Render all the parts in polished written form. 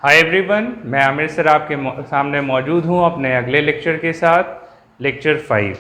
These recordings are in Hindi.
हाय एवरीवन, मैं आमिर सर आपके सामने मौजूद हूँ अपने अगले लेक्चर के साथ, लेक्चर 5।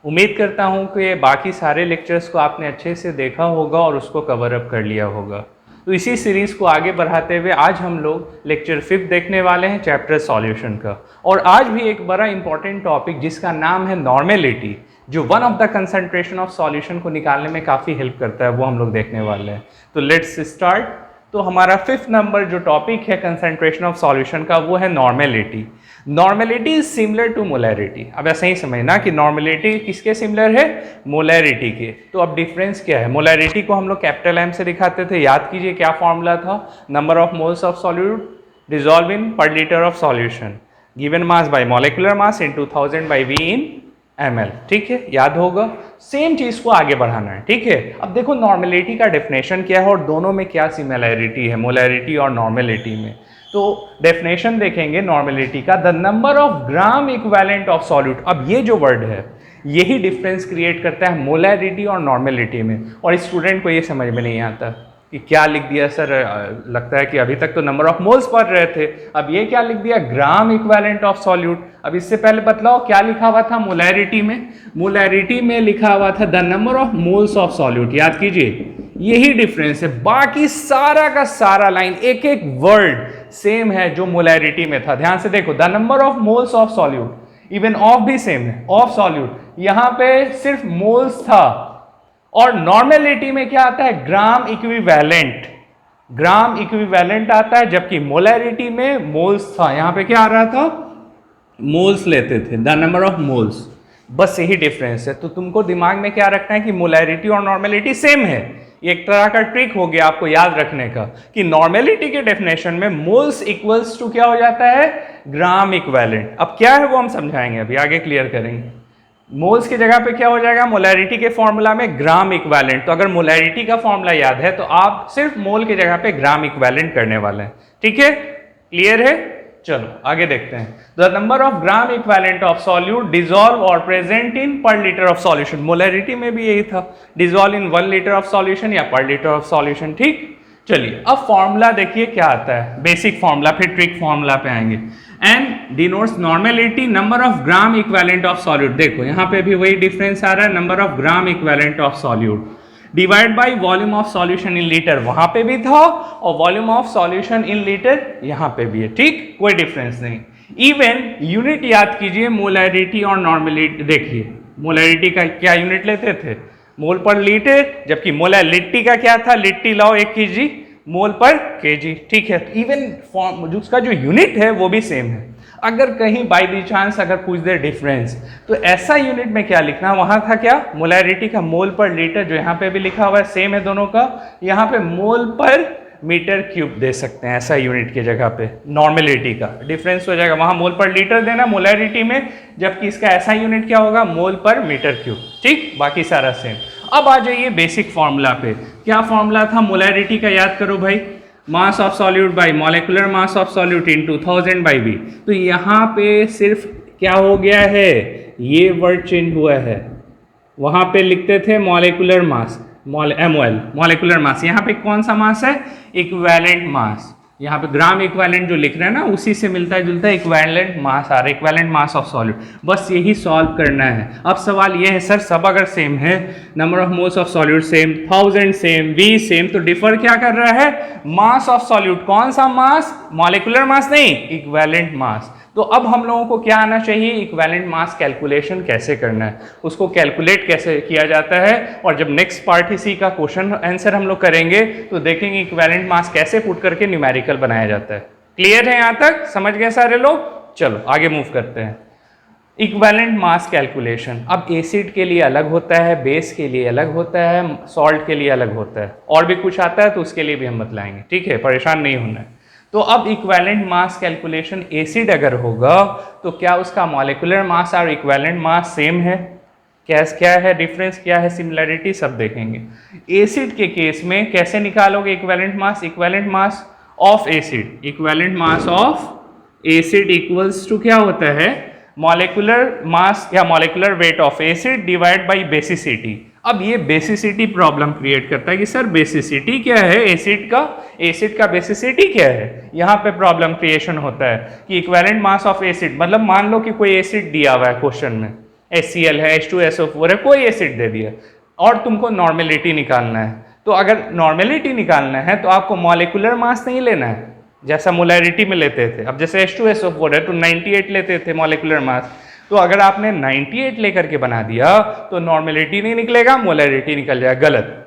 उम्मीद करता हूँ कि बाकी सारे लेक्चर्स को आपने अच्छे से देखा होगा और उसको कवर अप कर लिया होगा। तो इसी सीरीज़ को आगे बढ़ाते हुए आज हम लोग लेक्चर 5 देखने वाले हैं, चैप्टर सॉल्यूशन का। और आज भी एक बड़ा इंपॉर्टेंट टॉपिक जिसका नाम है नॉर्मेलिटी, जो one of the concentration of solution को निकालने में काफ़ी हेल्प करता है, वो हम लोग देखने वाले हैं। तो लेट्स स्टार्ट। तो हमारा 5th नंबर जो टॉपिक है कंसंट्रेशन ऑफ सॉल्यूशन का, वो है normality. Normality is similar to molarity. अब ऐसा ही समझना कि नॉर्मेलिटी किसके सिमिलर है, मोलैरिटी के। तो अब डिफरेंस क्या है, मोलैरिटी को हम लोग कैपिटल एम से दिखाते थे, याद कीजिए क्या फॉर्मूला था, number of moles of solute dissolve in per litre of solution given mass by molecular mass into 1000 by V in ml। ठीक है, याद होगा। सेम चीज को आगे बढ़ाना है। ठीक है, अब देखो नॉर्मेलिटी का डेफिनेशन क्या है और दोनों में क्या सिमिलैरिटी है, मोलैरिटी और नॉर्मेलिटी में। तो डेफिनेशन देखेंगे नॉर्मेलिटी का, the number of gram equivalent of solute. अब ये जो वर्ड है यही डिफरेंस क्रिएट करता है मोलैरिटी और नॉर्मेलिटी में। और स्टूडेंट को ये समझ में नहीं आता कि क्या लिख दिया सर, लगता है कि अभी तक तो नंबर ऑफ मोल्स पढ़ रहे थे, अब ये क्या लिख दिया, ग्राम इक्विवेलेंट ऑफ सॉल्यूट। अब इससे पहले बतलाओ क्या लिखा हुआ था मोलैरिटी में, मोलैरिटी में लिखा हुआ था the number of moles of solute. याद कीजिए, यही डिफरेंस है, बाकी सारा का सारा लाइन एक एक वर्ड सेम है जो मोलैरिटी में था। ध्यान से देखो, the number of moles of solute, even of भी सेम है, ऑफ सॉल्यूट, यहां पे सिर्फ मोल्स था। और नॉर्मेलिटी में क्या आता है, ग्राम इक्विवेलेंट, ग्राम इक्विवेलेंट आता है, जबकि मोलैरिटी में मोल्स था। यहां पे क्या आ रहा था, मोल्स लेते थे, द नंबर ऑफ मोल्स। बस यही डिफरेंस है। तो तुमको दिमाग में क्या रखना है कि मोलैरिटी और नॉर्मेलिटी सेम है। ये एक तरह का ट्रिक हो गया आपको याद रखने का कि नॉर्मेलिटी के डेफिनेशन में मोल्स इक्वल्स टू क्या हो जाता है, ग्राम इक्विवेलेंट। अब क्या है वो हम समझाएंगे, अभी आगे क्लियर करेंगे। मोल्स की जगह पे क्या हो जाएगा, मोलैरिटी के फॉर्मूला में ग्राम इक्विवेलेंट। तो अगर मोलैरिटी का फॉर्मूला याद है तो आप सिर्फ मोल की जगह पे ग्राम इक्विवेलेंट करने वाले हैं। ठीक है, क्लियर है। चलो आगे देखते हैं। The number of gram equivalent of solute dissolve और present in per litre of solution. Molarity में भी यही था, dissolve in 1 litre of solution या पर लीटर ऑफ सॉल्यूशन। ठीक, चलिए अब फॉर्मूला देखिए क्या आता है, बेसिक फॉर्मूला, फिर ट्रिक फॉर्मूला पे आएंगे। And denotes normality number of gram equivalent of solute. देखो यहाँ पे भी वही डिफरेंस आ रहा है, number of gram equivalent of solute divide by volume of solution in litre, वहां पे भी था, और volume of solution in litre यहां पे भी है। ठीक, कोई डिफरेंस नहीं। इवन यूनिट याद कीजिए, मोलैरिटी और नॉर्मेलिटी। देखिए मोलैरिटी का क्या यूनिट लेते थे, मोल पर लीटर, जबकि मोलैरिटी का क्या था, लिट्टी लाओ 1 kg मोल पर kg। ठीक है, इवन उसका जो यूनिट है वो भी सेम है। अगर कहीं बाय दी चांस अगर पूछ दे डिफरेंस, तो ऐसा यूनिट में क्या लिखना, वहां था क्या, मोलैरिटी का मोल पर लीटर, जो यहाँ पे भी लिखा हुआ है सेम है दोनों का, यहाँ पे मोल पर मीटर क्यूब दे सकते हैं ऐसा यूनिट की जगह पे। नॉर्मेलिटी का डिफरेंस हो जाएगा, वहां मोल पर लीटर देना मोलैरिटी में, जबकि इसका ऐसा यूनिट क्या होगा, मोल पर मीटर क्यूब। ठीक, बाकी सारा सेम। अब आ जाइए बेसिक फॉर्मूला पे। क्या फॉर्मूला था मोलैरिटी का, याद करो भाई, mass of solute by molecular mass of solute into 1000 by V. तो यहाँ पे सिर्फ क्या हो गया है, ये वर्ड चेंज हुआ है। वहाँ पे लिखते थे molecular mass, MOL molecular mass, यहाँ पे कौन सा मास है, इक्विवेलेंट मास। यहाँ पे ग्राम इक्विवेलेंट जो लिख रहे हैं ना, उसी से मिलता जुलता है इक्विवेलेंट मास आ रहा है, इक्विवेलेंट मास ऑफ सॉल्यूट। बस यही सॉल्व करना है। अब सवाल ये है सर, सब अगर सेम है, number of moles of solute same, 1000 same, V same, तो डिफर क्या कर रहा है, मास ऑफ सॉल्यूट। कौन सा मास, मॉलिक्यूलर मास नहीं, इक्विवेलेंट मास। तो अब हम लोगों को क्या आना चाहिए, इक्विवेलेंट मास कैलकुलेशन कैसे करना है, उसको कैलकुलेट कैसे किया जाता है। और जब नेक्स्ट पार्ट इसी का क्वेश्चन आंसर हम लोग करेंगे तो देखेंगे इक्विवेलेंट मास कैसे पुट करके न्यूमेरिकल बनाया जाता है। क्लियर है, यहां तक समझ गए सारे लोग। चलो आगे मूव करते हैं। इक्विवेलेंट मास कैलकुलेशन, अब एसिड के लिए अलग होता है, बेस के लिए अलग होता है, सॉल्ट के लिए अलग होता है, और भी कुछ आता है तो उसके लिए भी हम बतलाएंगे। ठीक है, परेशान नहीं होना है। तो अब इक्विवेलेंट मास कैलकुलेशन, एसिड अगर होगा तो क्या उसका मॉलिक्यूलर मास और इक्विवेलेंट मास सेम है, क्या है डिफरेंस, क्या है सिमिलैरिटी, सब देखेंगे। एसिड के केस में कैसे निकालोगे equivalent mass, equivalent mass of acid, equivalent mass of acid equals to क्या होता है, मॉलिक्यूलर मास या molecular weight of acid divide by basicity. अब ये बेसिसिटी प्रॉब्लम क्रिएट करता है कि सर बेसिसिटी क्या है एसिड का बेसिसिटी क्या है। यहाँ पे प्रॉब्लम क्रिएशन होता है कि इक्विवेलेंट मास ऑफ एसिड, मतलब मान लो कि कोई एसिड दिया हुआ है क्वेश्चन में, HCl है, H2SO4 है, कोई एसिड दे दिया और तुमको नॉर्मेलिटी निकालना है। तो अगर नॉर्मेलिटी निकालना है तो आपको मॉलिक्यूलर मास नहीं लेना है जैसा मोलैरिटी में लेते थे। अब जैसे H2SO4 है तो 98 लेते थे मॉलिक्यूलर मास, तो अगर आपने 98 लेकर के बना दिया तो नॉर्मेलिटी नहीं निकलेगा, मोलैरिटी निकल जाएगा, गलत।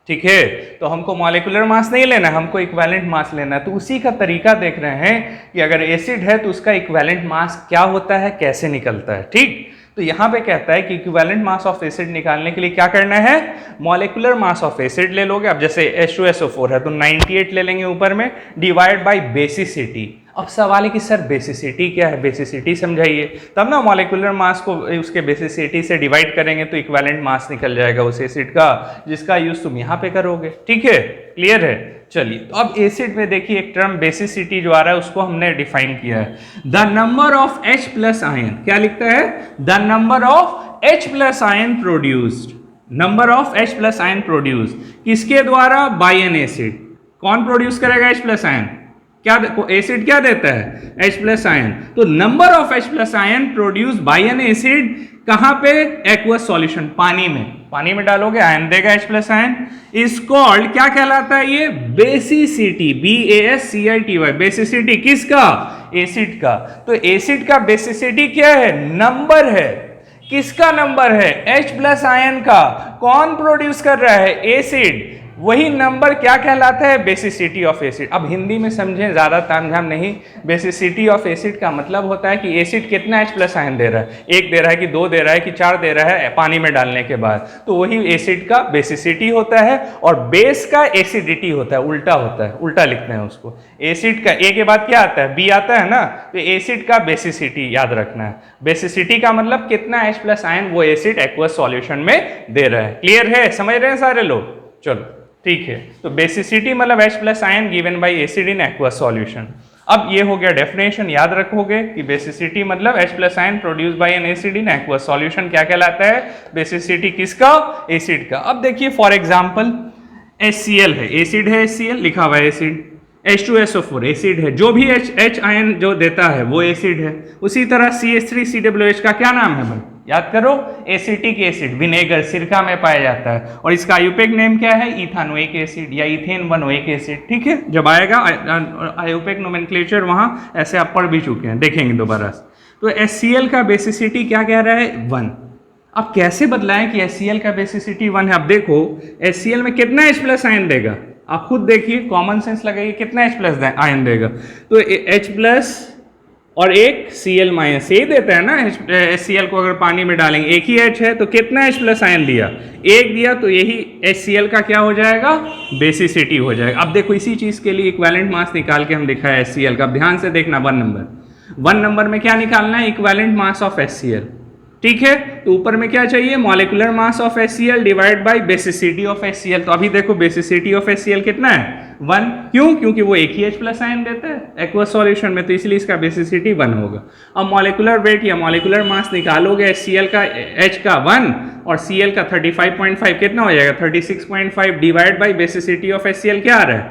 ठीक है, तो हमको मॉलिक्यूलर मास नहीं लेना है, हमको इक्विवेलेंट मास लेना है। तो उसी का तरीका देख रहे हैं कि अगर एसिड है तो उसका इक्विवेलेंट मास क्या होता है, कैसे निकलता है। ठीक, तो यहाँ पे कहता है कि इक्विवेलेंट मास ऑफ एसिड निकालने के लिए क्या करना है, मॉलिक्यूलर मास ऑफ एसिड ले लोगे। अब जैसे H2SO4 है तो 98 ले लेंगे ऊपर में, डिवाइड बाय बेसिसिटी। अब सवाल है कि सर बेसिसिटी क्या है, बेसिसिटी समझाइए, तब ना मॉलिक्यूलर मास को उसके बेसिसिटी से डिवाइड करेंगे तो इक्विवेलेंट मास निकल जाएगा उस एसिड का, जिसका यूज तुम यहाँ पे करोगे। ठीक है, क्लियर है। चलिए, तो अब एसिड में देखिए एक टर्म बेसिसिटी जो आ रहा है उसको हमने डिफाइन किया है, the number of H plus ion. क्या लिखता है, the number of H plus ion produced, number of H plus ion produce किसके द्वारा, बाय एन एसिड। कौन प्रोड्यूस करेगा H प्लस आयन, क्या एसिड क्या देता है, H प्लस आयन। तो number of H plus ion produce by N acid कहां पे, एक्वस सॉल्यूशन, पानी में डालोगे आयन देगा H plus ion, is called, क्या कहलाता है ये, बेसिसिटी, BASCITY, बेसिसिटी किसका, एसिड का। तो एसिड का बेसिसिटी क्या है, नंबर है, किसका नंबर है, H प्लस आयन का। कौन प्रोड्यूस कर रहा है, एसिड, वही नंबर क्या कहलाता है, बेसिसिटी ऑफ एसिड। अब हिंदी में समझें, ज्यादा तामझाम नहीं, बेसिसिटी ऑफ एसिड का मतलब होता है कि एसिड कितना H प्लस आयन दे रहा है, 1 दे रहा है कि 2 दे रहा है कि 4 दे रहा है पानी में डालने के बाद, तो वही एसिड का बेसिसिटी होता है। और बेस का एसिडिटी होता है, उल्टा होता है, उल्टा लिखते हैं उसको। एसिड का ए के बाद क्या आता है, बी आता है ना, तो एसिड का बेसिसिटी याद रखना है। बेसिसिटी का मतलब कितना H प्लस आयन वो एसिड एक्वस सॉल्यूशन में दे रहा है। क्लियर है, समझ रहे हैं सारे लोग। चलो ठीक है, तो बेसिसिटी मतलब H plus ion given by acid in aqueous solution. अब ये हो गया डेफिनेशन, याद रखोगे कि बेसिसिटी मतलब H plus ion produce by N acid in aqueous solution क्या कहलाता है, बेसिसिटी किसका, एसिड का। अब देखिए फॉर एग्जांपल HCl है, एसिड है, HCl लिखा हुआ है एसिड, H2SO4 एसिड है, जो भी H आयन जो देता है वो एसिड है। उसी तरह CH3COOH का क्या नाम है भाई, याद करो, एसिटिक एसिड, विनेगर, सिरका में पाया जाता है, और इसका आयुपेक नेम क्या है, इथानोइक एसिड या इथेन वनोइक एसिड। ठीक है, जब आएगा आयुपेक नोमेनक्लेचर वहां ऐसे आप पढ़ भी चुके हैं, देखेंगे दोबारा। तो HCl का बेसिसिटी क्या कह रहा है, 1। अब कैसे बदलाएं कि HCl का बेसिसिटी 1 है। अब देखो HCl में कितना H प्लस आयन देगा, आप खुद देखिए, कॉमन सेंस लगाइए, कितना H प्लस आयन देगा, तो H प्लस और एक Cl माइनस, यही देता है ना HCl को। अगर पानी में डालेंगे, एक ही H है तो कितना H प्लस आयन दिया, 1 दिया, तो यही HCl का क्या हो जाएगा, बेसिसिटी हो जाएगा। अब देखो इसी चीज के लिए इक्विवेलेंट मास निकाल के हम दिखाया HCl का, ध्यान से देखना, 1 नंबर में क्या निकालना है, इक्विवेलेंट मास ऑफ HCl। ठीक है, तो ऊपर में क्या चाहिए, molecular mass of HCl divide by basicity of HCl। तो अभी देखो बेसिसिटी ऑफ HCl कितना है, 1। क्यों, क्योंकि वो एक ही H प्लस आयन देता है एक्वस सॉल्यूशन में, तो इसलिए इसका बेसिसिटी 1 होगा। अब मॉलिक्यूलर वेट या मॉलिक्यूलर मास निकालोगे, HCl का H का 1 और Cl का 35.5, कितना हो जाएगा, 36.5 divide by basicity of HCl क्या आ रहा है,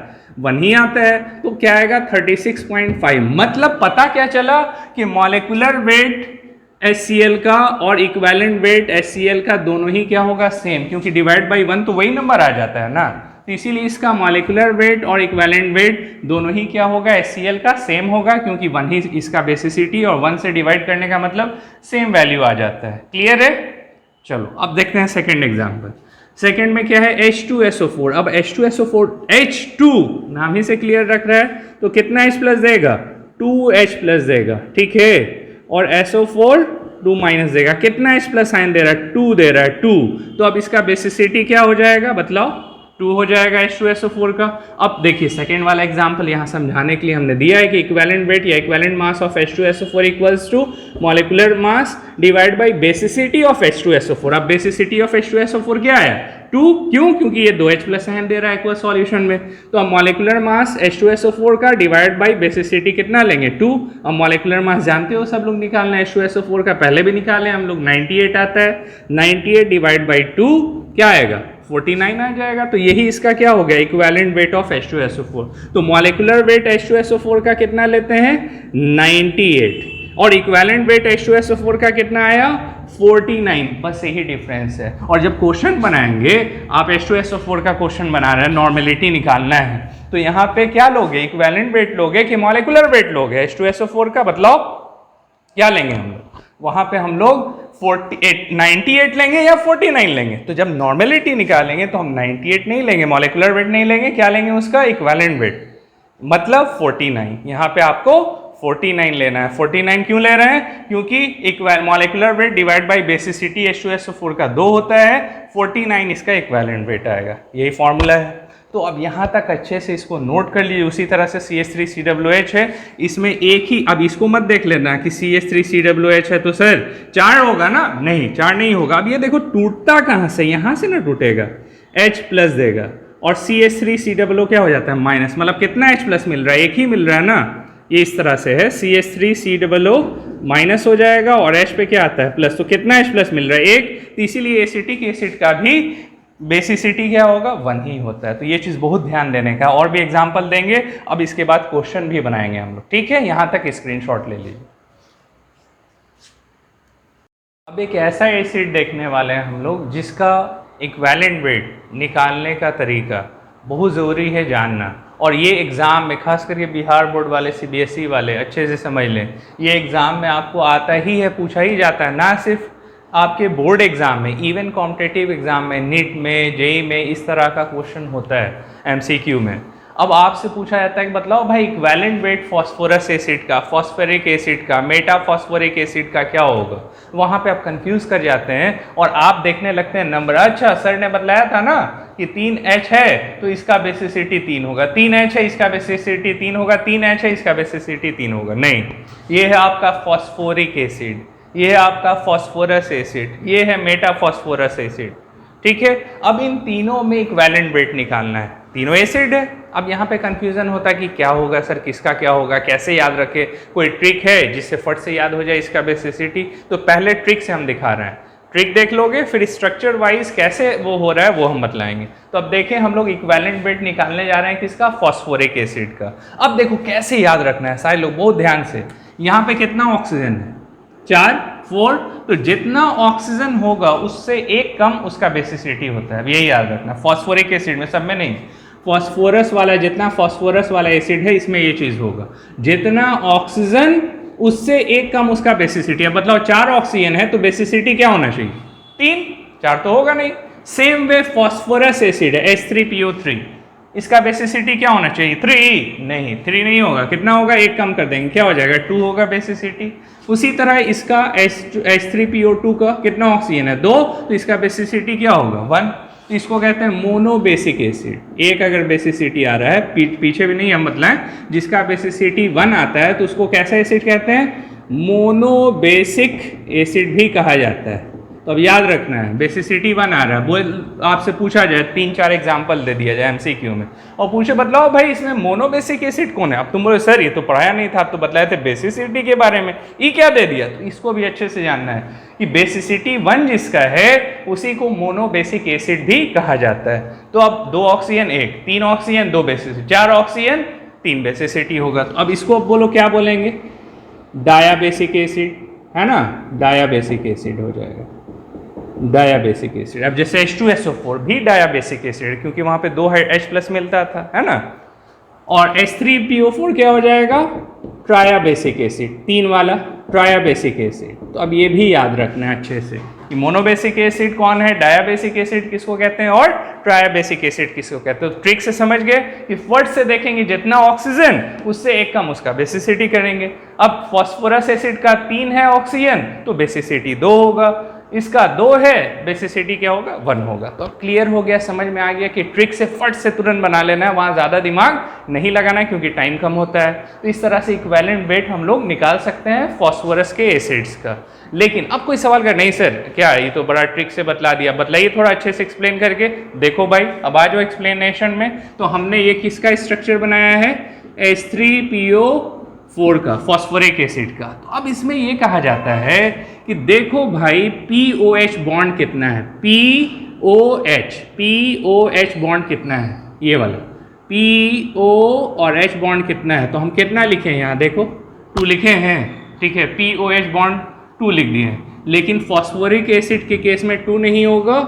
1 ही आता है, तो क्या आएगा 36.5। मतलब पता क्या चला कि मॉलिक्यूलर वेट HCl का और इक्विवेलेंट वेट HCl का दोनों ही क्या होगा, सेम, क्योंकि डिवाइड बाय 1 तो वही नंबर आ जाता है ना, तो इसीलिए इसका मॉलिक्यूलर वेट और इक्विवेलेंट वेट दोनों ही क्या होगा, HCl का सेम होगा, क्योंकि 1 ही इसका बेसिसिटी और 1 से डिवाइड करने का मतलब सेम वैल्यू आ जाता है। क्लियर है। चलो अब देखते हैं सेकेंड एग्जाम्पल। सेकेंड में क्या है, H2SO4। अब H2SO4 H2 नाम ही से क्लियर रख रहा है, तो कितना H प्लस देगा, 2H प्लस देगा। ठीक है, और SO4 2 माइनस देगा, कितना H प्लस आयन दे रहा है, 2 दे रहा है, 2। तो अब इसका बेसिसिटी क्या हो जाएगा, बतलाओ, 2 हो जाएगा H2SO4 का। अब देखिए सेकेंड वाला एग्जांपल यहाँ समझाने के लिए हमने दिया है कि इक्विवेलेंट वेट या equivalent mass of H2SO4 equals to molecular mass divide by basicity of H2SO4। अब बेसिसिटी ऑफ H2SO4 क्या है, 2। क्यों, क्योंकि ये 2H प्लस आयन दे रहा है एक्वस सॉल्यूशन में, तो अब मॉलिक्यूलर मास H2SO4 का डिवाइड बाय बेसिसिटी कितना लेंगे, 2। अब मॉलिक्यूलर मास जानते हो सब लोग निकालना है, H2SO4 का पहले भी निकाले हम लोग, 98 आता है, 98 डिवाइड बाई 2 क्या आएगा 49 आ जाएगा। तो यही इसका क्या हो गया इक्विवेलेंट वेट ऑफ H2SO4। तो मॉलिक्यूलर वेट H2SO4 का कितना लेते हैं 98 और इक्विवेलेंट वेट H2SO4 का कितना आया 49, बस यही डिफरेंस है। और जब क्वेश्चन बनाएंगे आप H2SO4 का क्वेश्चन बना रहे हैं, नॉर्मेलिटी निकालना है, तो यहाँ पे क्या लोगे इक्विवेलेंट वेट लोगे कि मॉलिक्यूलर वेट लोगे H2SO4 का, बतलाओ क्या लेंगे हम लोग। वहां पे हम लोग 98 लेंगे या 49 लेंगे। तो जब नॉर्मेलिटी निकालेंगे तो हम 98 नहीं लेंगे, मॉलिक्यूलर वेट नहीं लेंगे, क्या लेंगे उसका इक्विवेलेंट वेट, मतलब 49। यहाँ पे आपको 49 लेना है। 49 क्यों ले रहे हैं, क्योंकि molecular weight divide by basicity H2SO4 का 2 होता है, 49 इसका इक्विवेलेंट वेट आएगा, यही फॉर्मूला है। तो अब यहाँ तक अच्छे से इसको नोट कर लीजिए। उसी तरह से CH3COOH है, इसमें एक ही, अब इसको मत देख लेना कि CH3COOH है तो सर 4 होगा ना, नहीं 4 नहीं होगा। अब ये देखो टूटता कहाँ से, यहाँ से ना टूटेगा, H प्लस देगा और CH3COO क्या हो जाता है माइनस, मतलब कितना H प्लस मिल रहा है, एक ही मिल रहा है ना, ये इस तरह से है, CH3COO माइनस हो जाएगा और H पे क्या आता है प्लस, तो कितना H प्लस मिल रहा है एक, तो इसीलिए एसिटिक एसिड का भी बेसिसिटी क्या होगा 1 ही होता है। तो ये चीज़ बहुत ध्यान देने का, और भी एग्जाम्पल देंगे, अब इसके बाद क्वेश्चन भी बनाएंगे हम लोग, ठीक है, यहाँ तक स्क्रीनशॉट ले लीजिए। अब एक ऐसा एसिड देखने वाले हैं हम लोग जिसका इक्विवेलेंट वेट निकालने का तरीका बहुत ज़रूरी है जानना, और ये एग्ज़ाम में खास करके बिहार बोर्ड वाले CBSE वाले अच्छे से समझ लें, ये एग्ज़ाम में आपको आता ही है, पूछा ही जाता है, ना सिर्फ आपके बोर्ड एग्ज़ाम में, इवन कॉम्पिटिटिव एग्ज़ाम में, नीट में, JEE में इस तरह का क्वेश्चन होता है MCQ में। अब आपसे पूछा जाता है कि बतलाओ भाई इक्विवेलेंट वेट फॉस्फोरस एसिड का, फॉस्फोरिक एसिड का, मेटाफॉस्फोरिक एसिड का क्या होगा। वहाँ पे आप कंफ्यूज कर जाते हैं और आप देखने लगते हैं नंबर, अच्छा सर ने बतलाया था ना कि 3H है तो इसका बेसिसिटी 3 होगा, 3H है इसका बेसिसिटी 3 होगा, 3H है इसका बेसिसिटी 3 होगा। नहीं, ये है आपका फॉस्फोरिक एसिड, ये है आपका फॉस्फोरस एसिड, ये है मेटाफॉस्फोरस एसिड, ठीक है। अब इन तीनों में इक्विवेलेंट वेट निकालना है, तीनों एसिड है। अब यहाँ पे कंफ्यूजन होता है कि क्या होगा सर, किसका क्या होगा, कैसे याद रखे, कोई ट्रिक है जिससे फट से याद हो जाए इसका बेसिसिटी। तो पहले ट्रिक से हम दिखा रहे हैं, ट्रिक देख लोगे, फिर स्ट्रक्चर वाइज कैसे वो हो रहा है वो हम बतलाएंगे। तो अब देखें हम लोग इक्विवेलेंट वेट निकालने जा रहे हैं किसका, फॉस्फोरिक एसिड का। अब देखो कैसे याद रखना है सारे लोग बहुत ध्यान से, यहाँ पे कितना ऑक्सीजन है 4 तो जितना ऑक्सीजन होगा उससे एक कम उसका बेसिसिटी होता है, यही याद रखना। फॉस्फोरिक एसिड में, सब में नहीं, फॉस्फोरस वाला, जितना फॉस्फोरस वाला एसिड है इसमें ये चीज होगा, जितना ऑक्सीजन उससे एक कम उसका बेसिसिटी है। मतलब 4 ऑक्सीजन है तो बेसिसिटी क्या होना चाहिए 3, 4 तो होगा नहीं। सेम वे फॉस्फोरस एसिड है H3PO3, इसका बेसिसिटी क्या होना चाहिए 3, नहीं 3 नहीं होगा, कितना होगा एक कम कर देंगे, क्या हो जाएगा 2 होगा बेसिसिटी। उसी तरह इसका H3PO2 का कितना ऑक्सीजन है 2, तो इसका बेसिसिटी क्या होगा 1। तो इसको कहते हैं मोनोबेसिक एसिड। एक अगर बेसिसिटी आ रहा है, पीछे भी नहीं हम मतलब, जिसका बेसिसिटी 1 आता है तो उसको कैसा एसिड कहते हैं, मोनोबेसिक एसिड भी कहा जाता है। तो अब याद रखना है बेसिसिटी 1 आ रहा है, बोल आपसे पूछा जाए 3-4 एग्जाम्पल दे दिया जाए MCQ में और पूछे बतलाओ भाई इसमें मोनोबेसिक एसिड कौन है, अब तुम बोले सर ये तो पढ़ाया नहीं था, अब तो बतलाए थे बेसिसिटी के बारे में, ये क्या दे दिया। तो इसको भी अच्छे से जानना है कि बेसिसिटी 1 जिसका है उसी को मोनोबेसिक एसिड भी कहा जाता है। तो अब 2 oxygen 1, 3 oxygen 2 basicity, 4 oxygen 3 basicity होगा। तो अब इसको बोलो क्या बोलेंगे, डायाबेसिक एसिड है ना, डायाबेसिक एसिड हो जाएगा, डायाबेसिक एसिड। अब जैसे H2SO4 भी डायाबेसिक एसिड क्योंकि वहां पे 2 H प्लस मिलता था, है ना। और H3PO4 क्या हो जाएगा, ट्रायाबेसिक एसिड, 3 वाला ट्रायाबेसिक एसिड। तो अब ये भी याद रखना है अच्छे से कि मोनोबेसिक एसिड कौन है, डायाबेसिक एसिड किसको कहते हैं और ट्रायाबेसिक एसिड किसको कहते हैं। तो ट्रिक से समझ गए कि फट से देखेंगे जितना ऑक्सीजन उससे एक कम उसका बेसिसिटी करेंगे। अब फॉस्फोरस एसिड का 3 है ऑक्सीजन तो बेसिसिटी 2 होगा, इसका 2 है बेसिसिटी क्या होगा 1 होगा। तो अब क्लियर हो गया, समझ में आ गया कि ट्रिक से फट से तुरंत बना लेना है, वहाँ ज़्यादा दिमाग नहीं लगाना है क्योंकि टाइम कम होता है। तो इस तरह से इक्विवेलेंट वेट हम लोग निकाल सकते हैं फॉस्फोरस के एसिड्स का। लेकिन अब कोई सवाल कर, नहीं सर क्या ये तो बड़ा ट्रिक से बतला दिया, बतलाइए थोड़ा अच्छे से एक्सप्लेन करके। देखो भाई अब आ जाओ एक्सप्लेनेशन में। तो हमने ये किसका स्ट्रक्चर बनाया है, H3PO4 का, फॉस्फोरिक एसिड का। तो अब इसमें ये कहा जाता है कि देखो भाई POH बॉन्ड कितना है, P POH, POH बॉन्ड कितना है, ये वाला PO और H बॉन्ड कितना है, तो हम कितना लिखे हैं यहाँ देखो 2 लिखे हैं, ठीक है, POH बॉन्ड 2 लिख दिए हैं, लेकिन फॉस्फोरिक एसिड के केस में 2 नहीं होगा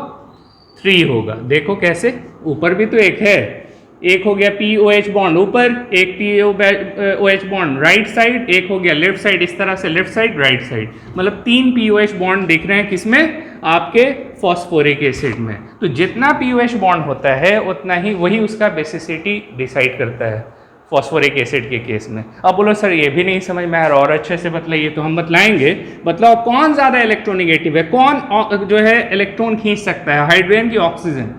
3 होगा। देखो कैसे, ऊपर भी तो एक है, एक हो गया POH बॉन्ड ऊपर, एक POH बॉन्ड राइट साइड, एक हो गया लेफ्ट साइड, इस तरह से लेफ्ट साइड राइट साइड, मतलब 3 POH बॉन्ड दिख रहे हैं किसमें, आपके फॉस्फोरिक एसिड में। तो जितना POH बॉन्ड होता है उतना ही वही उसका बेसिसिटी डिसाइड करता है फॉस्फोरिक एसिड के केस में। अब बोलो सर ये भी नहीं समझ में आ रहा, और अच्छे से बतलाइए, तो हम बतलाएंगे। बताओ कौन ज़्यादा इलेक्ट्रोनिगेटिव है, कौन जो है इलेक्ट्रॉन खींच सकता है, हाइड्रोजन की ऑक्सीजन?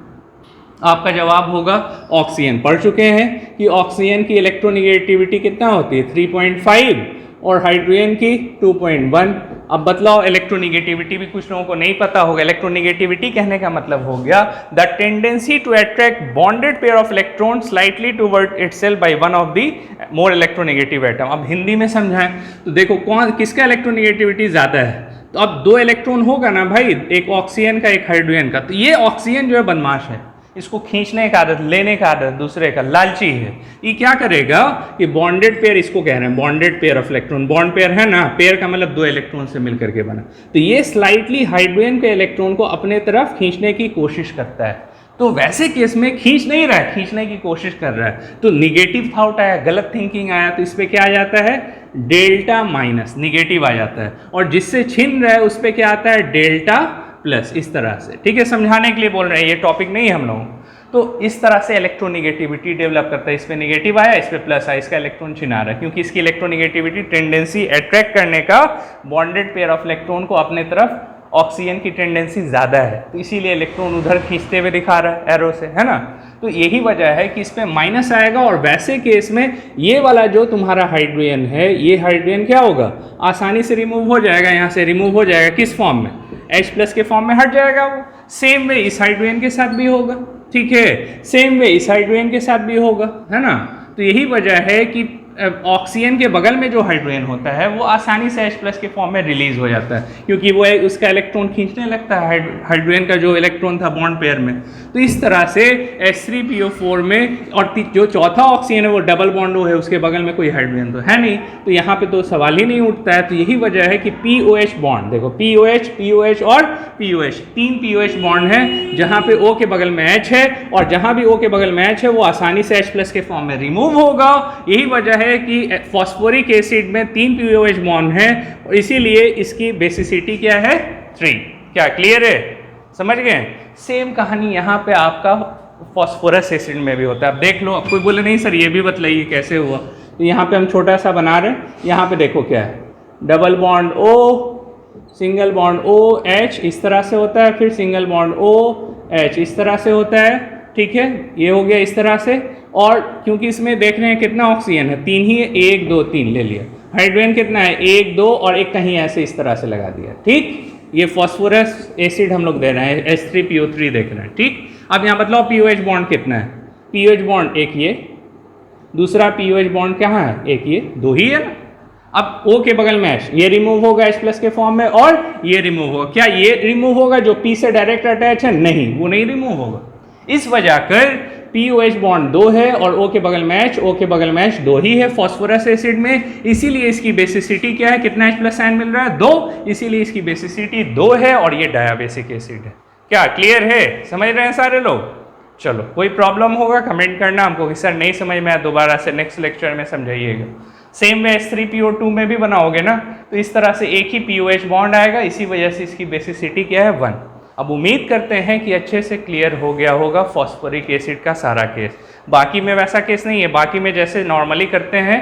आपका जवाब होगा ऑक्सीजन। पढ़ चुके हैं कि ऑक्सीजन की इलेक्ट्रोनिगेटिविटी कितना होती है 3.5 और हाइड्रोजन की 2.1। अब बतलाओ इलेक्ट्रोनिगेटिविटी भी कुछ लोगों को नहीं पता होगा। इलेक्ट्रोनिगेटिविटी कहने का मतलब हो गया the tendency to attract bonded pair of electron slightly toward itself by one of the more electronegative atom. अब हिंदी में समझाएं तो देखो कौन किसका इलेक्ट्रोनिगेटिविटी ज़्यादा है, तो अब 2 इलेक्ट्रॉन होगा ना भाई, एक ऑक्सीजन का एक हाइड्रोजन का, तो ये ऑक्सीजन जो है बदमाश है, इसको खींचने का आदत, लेने का आदत, दूसरे का लालची है। ये क्या करेगा कि बॉन्डेड पेयर, इसको कह रहे हैं bonded pair of electron, bond pair है ना, पेयर का मतलब 2 इलेक्ट्रॉन से मिलकर के बना, तो ये स्लाइटली हाइड्रोजन के इलेक्ट्रॉन को अपने तरफ खींचने की कोशिश करता है। तो वैसे केस में खींच नहीं रहा है, खींचने की कोशिश कर रहा है, तो निगेटिव थॉट आया, गलत थिंकिंग आया, तो इस पर क्या आ जाता है डेल्टा माइनस, निगेटिव आ जाता है, और जिससे छीन रहा है उस पर क्या आता है डेल्टा प्लस, इस तरह से। ठीक है, समझाने के लिए बोल रहे हैं, ये टॉपिक नहीं है हम लोग। तो इस तरह से इलेक्ट्रोनिगेटिविटी डेवलप करता है, इस पे नेगेटिव आया, इस पे प्लस आया, इसका इलेक्ट्रॉन छिना रहा है, क्योंकि इसकी इलेक्ट्रोनिगेटिविटी टेंडेंसी अट्रैक्ट करने का बॉन्डेड पेयर ऑफ इलेक्ट्रॉन को अपने तरफ, ऑक्सीजन की टेंडेंसी ज़्यादा है, तो इसीलिए इलेक्ट्रॉन उधर खींचते हुए दिखा रहा है एरो से, है ना। तो यही वजह है कि इस पर माइनस आएगा, और वैसे केस में ये वाला जो तुम्हारा हाइड्रोजन है, ये हाइड्रोजन क्या होगा, आसानी से रिमूव हो जाएगा, यहाँ से रिमूव हो जाएगा, किस फॉर्म में, H+ के फॉर्म में हट जाएगा वो। सेम वे इस हाइड्रोजन के साथ भी होगा, ठीक है, सेम वे इस हाइड्रोजन के साथ भी होगा, है ना। तो यही वजह है कि ऑक्सीजन के बगल में जो हाइड्रोजन होता है वो आसानी से H+ के फॉर्म में रिलीज हो जाता है, क्योंकि वो उसका इलेक्ट्रॉन खींचने लगता है हाइड्रोजन का जो इलेक्ट्रॉन था बॉन्ड पेयर में। तो इस तरह से H3PO4 में, और जो चौथा ऑक्सीजन है वो डबल बॉन्ड है, उसके बगल में कोई हाइड्रोजन तो है नहीं, तो यहाँ पे तो सवाल ही नहीं उठता है। तो यही वजह है कि POH बॉन्ड, देखो POH, POH और POH, 3 POH बॉन्ड है, जहाँ पे O के बगल में H है, और जहाँ भी O के बगल में H है वो आसानी से H+ के फॉर्म में रिमूव होगा। यही वजह है कि फॉस्फोरिक एसिड में 3 POH बॉन्ड है, और इसीलिए इसकी बेसिसिटी क्या है 3। क्या क्लियर है, समझ गए। सेम कहानी यहाँ पे आपका फॉस्फोरस एसिड में भी होता है। अब देख लो, अब कोई बोले नहीं सर ये भी बतलाइए कैसे हुआ, तो यहाँ पे हम छोटा सा बना रहे हैं, यहाँ पे देखो क्या है, double bond O, single bond OH इस तरह से होता है, फिर सिंगल बॉन्ड OH इस तरह से होता है, ठीक है, ये हो गया इस तरह से। और क्योंकि इसमें देख रहे हैं कितना ऑक्सीजन है, 3 ही है, 1 2 3 ले लिया। हाइड्रोजन कितना है, 1 2 और एक कहीं ऐसे इस तरह से लगा दिया, ठीक। ये फॉस्फोरस एसिड हम लोग दे रहे हैं, H3PO3 देख रहे हैं, ठीक। अब यहाँ मतलब POH बॉन्ड कितना है, POH बॉन्ड एक ये, दूसरा POH बॉन्ड कहाँ है, एक ये, 2 ही है ना। अब O के बगल में H, ये रिमूव होगा H+ के फॉर्म में, और ये रिमूव होगा। क्या ये रिमूव होगा जो P से डायरेक्ट अटैच है, नहीं, वो नहीं रिमूव होगा। इस वजह कर POH बॉन्ड 2 है, और O के बगल में H, O के बगल में H 2 ही है फॉस्फोरस एसिड में, इसीलिए इसकी बेसिसिटी क्या है, कितना H+ आयन मिल रहा है, 2, इसीलिए इसकी बेसिसिटी 2 है, और ये डायाबेसिक एसिड है। क्या क्लियर है, समझ रहे हैं सारे लोग। चलो, कोई प्रॉब्लम होगा कमेंट करना हमको कि सर नहीं समझ में आया, दोबारा से नेक्स्ट लेक्चर में समझाइएगा। सेम वे H3PO2 में भी बनाओगे ना, तो इस तरह से एक ही POH बॉन्ड आएगा, इसी वजह से इसकी बेसिसिटी क्या है 1। अब उम्मीद करते हैं कि अच्छे से क्लियर हो गया होगा फॉस्फोरिक एसिड का सारा केस। बाकी में वैसा केस नहीं है, बाकी में जैसे नॉर्मली करते हैं,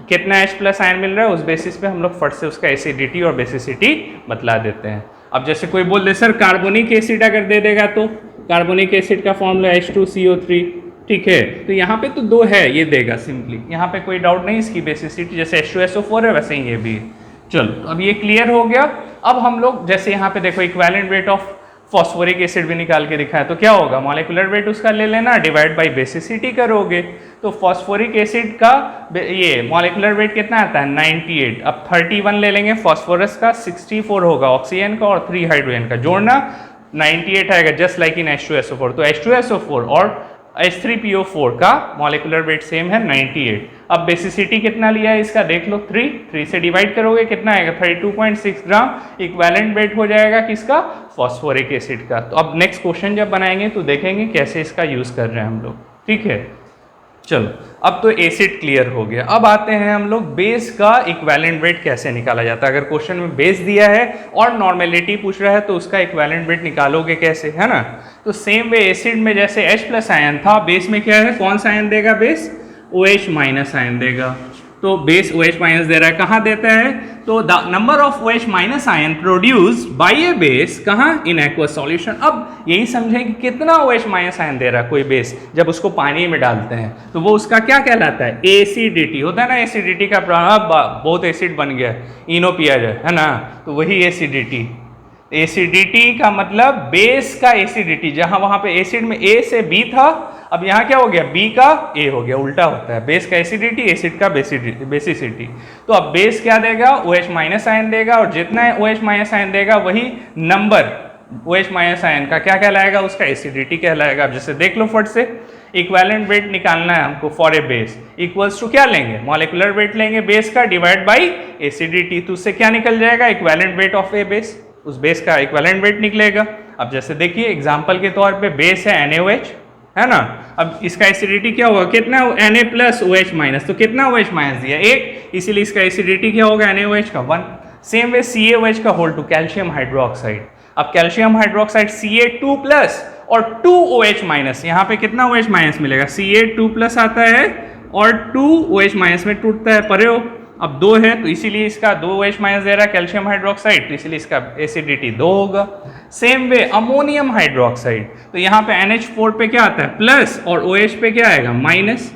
कितना H+ आयन मिल रहा है उस बेसिस पे हम लोग फट से उसका एसिडिटी और बेसिसिटी बतला देते हैं। अब जैसे कोई बोल दे सर कार्बोनिक एसिड अगर दे देगा, तो कार्बोनिक एसिड का फॉर्मूला H2CO3, ठीक है, तो यहाँ पे तो 2 है, ये देगा सिंपली, यहाँ पे कोई डाउट नहीं, इसकी बेसिसिटी जैसे H2SO4 है वैसे ही ये भी है। चलो, तो अब ये क्लियर हो गया। अब हम लोग जैसे यहाँ पे देखो equivalent weight of phosphoric acid भी निकाल के दिखाया, तो क्या होगा, मॉलिक्यूलर वेट उसका ले लेना, डिवाइड बाय बेसिसिटी करोगे, तो फॉस्फोरिक एसिड का ये मॉलिक्यूलर वेट कितना आता है 98। अब 31 ले लेंगे फॉस्फोरस का, 64 होगा ऑक्सीजन का, और 3 हाइड्रोजन का, जोड़ना 98 आएगा, जस्ट लाइक इन H2SO4। तो H2SO4 और H3PO4 का मॉलिक्यूलर वेट सेम है 98। अब बेसिसिटी कितना लिया है इसका देख लो, 3 से डिवाइड करोगे कितना आएगा 32.6 ग्राम इक्विवेलेंट वेट हो जाएगा किसका, फॉस्फोरिक एसिड का। तो अब नेक्स्ट क्वेश्चन जब बनाएंगे तो देखेंगे कैसे इसका यूज कर रहे हैं हम लोग, ठीक है। चलो अब तो एसिड क्लियर हो गया, अब आते हैं हम लोग बेस का इक्विवेलेंट वेट कैसे निकाला जाता है। अगर क्वेश्चन में बेस दिया है और नॉर्मेलिटी पूछ रहा है तो उसका इक्विवेलेंट वेट निकालोगे कैसे, है ना। तो सेम वे एसिड में जैसे H+ आयन था, बेस में क्या है, कौन सा आयन देगा बेस, OH- आयन देगा। तो बेस OH- दे रहा है, कहाँ देता है, तो the number of OH- ion produce by A base कहाँ, इन एक्वस सॉल्यूशन। अब यही समझें कि कितना OH- आयन दे रहा है कोई बेस, जब उसको पानी में डालते हैं तो वो उसका क्या कहलाता है, एसिडिटी होता है ना। एसिडिटी का बहुत एसिड बन गया, इनो पिया जाए, है ना, तो वही एसिडिटी। एसिडिटी का मतलब बेस का एसिडिटी, जहां वहां पे एसिड में A से B था, अब यहाँ क्या हो गया, B का A हो गया, उल्टा होता है, बेस का एसिडिटी, एसिड का बेसिसिटी। तो अब बेस क्या देगा, OH- आयन देगा, और जितना OH- आयन देगा वही नंबर OH- आयन का क्या कहलाएगा, उसका एसिडिटी कहलाएगा। अब जैसे देख लो फट से, इक्विवेलेंट वेट निकालना है हमको for a base, equals to क्या लेंगे, मॉलिक्यूलर वेट लेंगे बेस का डिवाइड बाई एसिडिटी। तो उससे क्या निकल जाएगा, equivalent weight of a base, उस बेस का इक्विवेलेंट वेट निकलेगा। अब जैसे देखिए एग्जांपल के तौर पे बेस है NaOH, है ना। अब इसका एसिडिटी क्या होगा, कितना, Na+OH-, तो कितना OH- दिया, 1, इसीलिए इसका एसिडिटी क्या होगा NaOH का 1। सेम वे CaOH का होल टू कैल्शियम हाइड्रोक्साइड। अब कैल्शियम हाइड्रोक्साइड Ca2+ और 2OH-, यहाँ पे कितना OH- मिलेगा, Ca2+ आता है और 2OH- में टूटता है, परे हो। अब 2 है तो इसीलिए इसका 2 OH- दे रहा है कैल्शियम हाइड्रोक्साइड, तो इसीलिए इसका एसिडिटी 2 होगा। सेम वे अमोनियम हाइड्रोक्साइड, तो यहाँ पे NH4 पे क्या आता है प्लस और OH पे क्या आएगा माइनस,